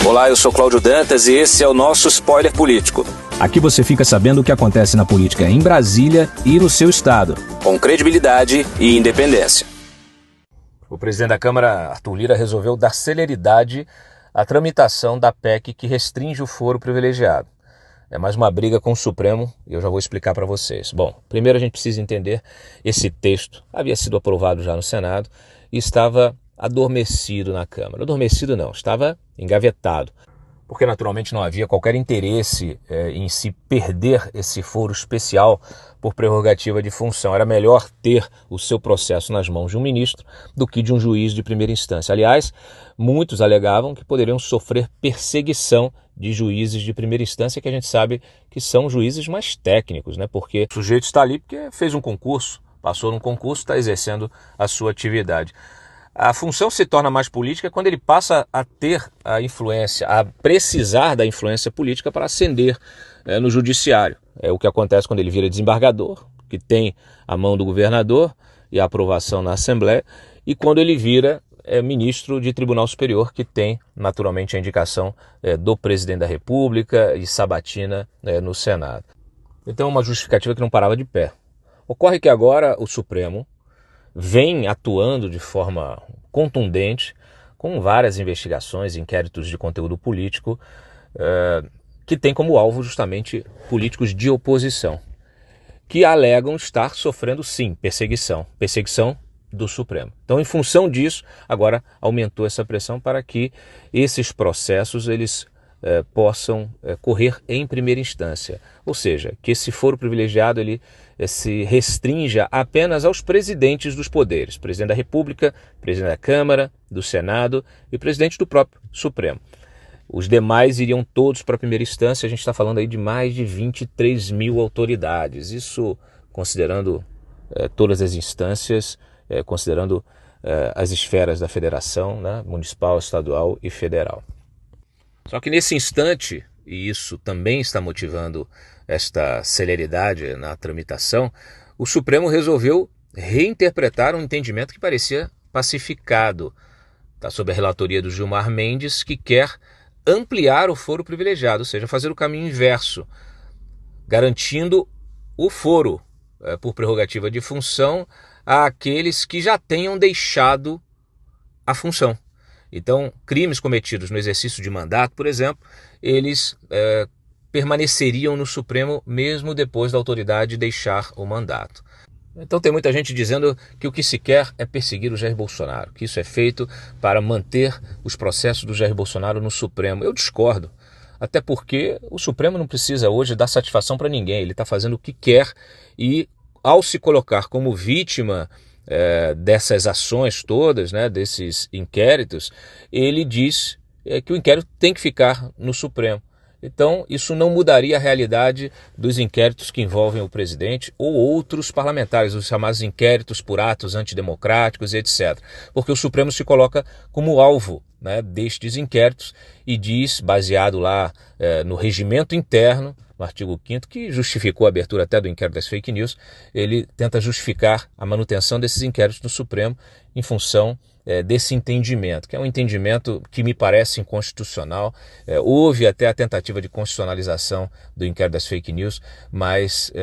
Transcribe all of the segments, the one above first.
Olá, eu sou Cláudio Dantas e esse é o nosso Spoiler Político. Aqui você fica sabendo o que acontece na política em Brasília e no seu estado, com credibilidade e independência. O presidente da Câmara, Arthur Lira, resolveu dar celeridade à tramitação da PEC que restringe o foro privilegiado. É mais uma briga com o Supremo e eu já vou explicar para vocês. Bom, primeiro a gente precisa entender esse texto. Havia sido aprovado já no Senado e estava adormecido na Câmara. Adormecido não, estava engavetado, porque naturalmente não havia qualquer interesse em se perder esse foro especial por prerrogativa de função. Era melhor ter o seu processo nas mãos de um ministro do que de um juiz de primeira instância. Aliás, muitos alegavam que poderiam sofrer perseguição de juízes de primeira instância, que a gente sabe que são juízes mais técnicos, né? Porque o sujeito está ali porque fez um concurso, passou num concurso, está exercendo a sua atividade. A função se torna mais política quando ele passa a ter a influência, a precisar da influência política para ascender no judiciário. É o que acontece quando ele vira desembargador, que tem a mão do governador e a aprovação na Assembleia, e quando ele vira ministro de Tribunal Superior, que tem naturalmente a indicação do presidente da República e sabatina no Senado. Então uma justificativa que não parava de pé. Ocorre que agora o Supremo vem atuando de forma contundente com várias investigações, inquéritos de conteúdo político que tem como alvo justamente políticos de oposição, que alegam estar sofrendo sim perseguição do Supremo. Então, em função disso, agora aumentou essa pressão para que esses processos eles possam correr em primeira instância. Ou seja, que esse foro privilegiado ele se restrinja apenas aos presidentes dos poderes, presidente da República, presidente da Câmara, do Senado e presidente do próprio Supremo. Os demais iriam todos para a primeira instância. A gente está falando aí de mais de 23 mil autoridades. Isso considerando todas as instâncias, considerando as esferas da federação, né, municipal, estadual e federal. Só que nesse instante, e isso também está motivando esta celeridade na tramitação, o Supremo resolveu reinterpretar um entendimento que parecia pacificado. Está sob a relatoria do Gilmar Mendes, que quer ampliar o foro privilegiado, ou seja, fazer o caminho inverso, garantindo o foro por prerrogativa de função àqueles que já tenham deixado a função. Então, crimes cometidos no exercício de mandato, por exemplo, eles permaneceriam no Supremo mesmo depois da autoridade deixar o mandato. Então tem muita gente dizendo que o que se quer é perseguir o Jair Bolsonaro, que isso é feito para manter os processos do Jair Bolsonaro no Supremo. Eu discordo, até porque o Supremo não precisa hoje dar satisfação para ninguém, ele está fazendo o que quer e ao se colocar como vítima dessas ações todas, né, desses inquéritos, ele diz que o inquérito tem que ficar no Supremo. Então, isso não mudaria a realidade dos inquéritos que envolvem o presidente ou outros parlamentares, os chamados inquéritos por atos antidemocráticos e etc. Porque o Supremo se coloca como alvo, né, destes inquéritos e diz, baseado lá no regimento interno, no artigo 5º, que justificou a abertura até do inquérito das fake news, ele tenta justificar a manutenção desses inquéritos no Supremo em função desse entendimento, que é um entendimento que me parece inconstitucional. Houve até a tentativa de constitucionalização do inquérito das fake news, mas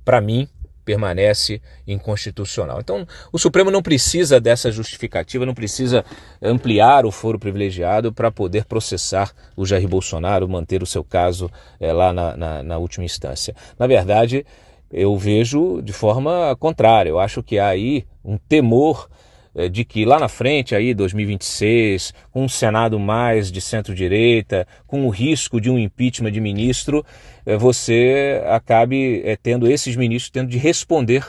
para mim permanece inconstitucional. Então o Supremo não precisa dessa justificativa, não precisa ampliar o foro privilegiado para poder processar o Jair Bolsonaro, manter o seu caso lá na última instância. Na verdade, eu vejo de forma contrária. Eu acho que há aí um temor de que lá na frente, aí 2026, com um Senado mais de centro-direita, com o risco de um impeachment de ministro, você acabe tendo esses ministros tendo de responder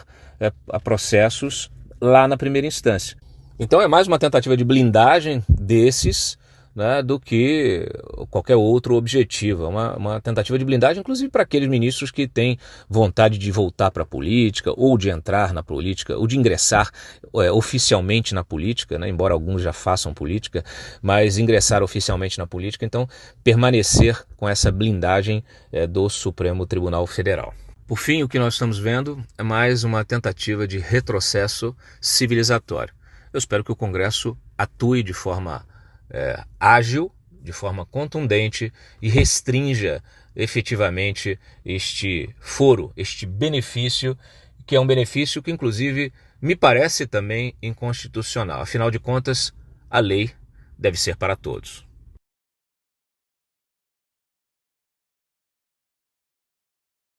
a processos lá na primeira instância. Então é mais uma tentativa de blindagem desses, né, do que qualquer outro objetivo. Uma tentativa de blindagem, inclusive para aqueles ministros que têm vontade de voltar para a política, ou de entrar na política, ou de ingressar oficialmente na política, né, embora alguns já façam política, mas ingressar oficialmente na política, então permanecer com essa blindagem do Supremo Tribunal Federal. Por fim, o que nós estamos vendo é mais uma tentativa de retrocesso civilizatório. Eu espero que o Congresso atue de forma ágil de forma contundente e restrinja efetivamente este foro, este benefício, que é um benefício que inclusive me parece também inconstitucional. Afinal de contas, a lei deve ser para todos.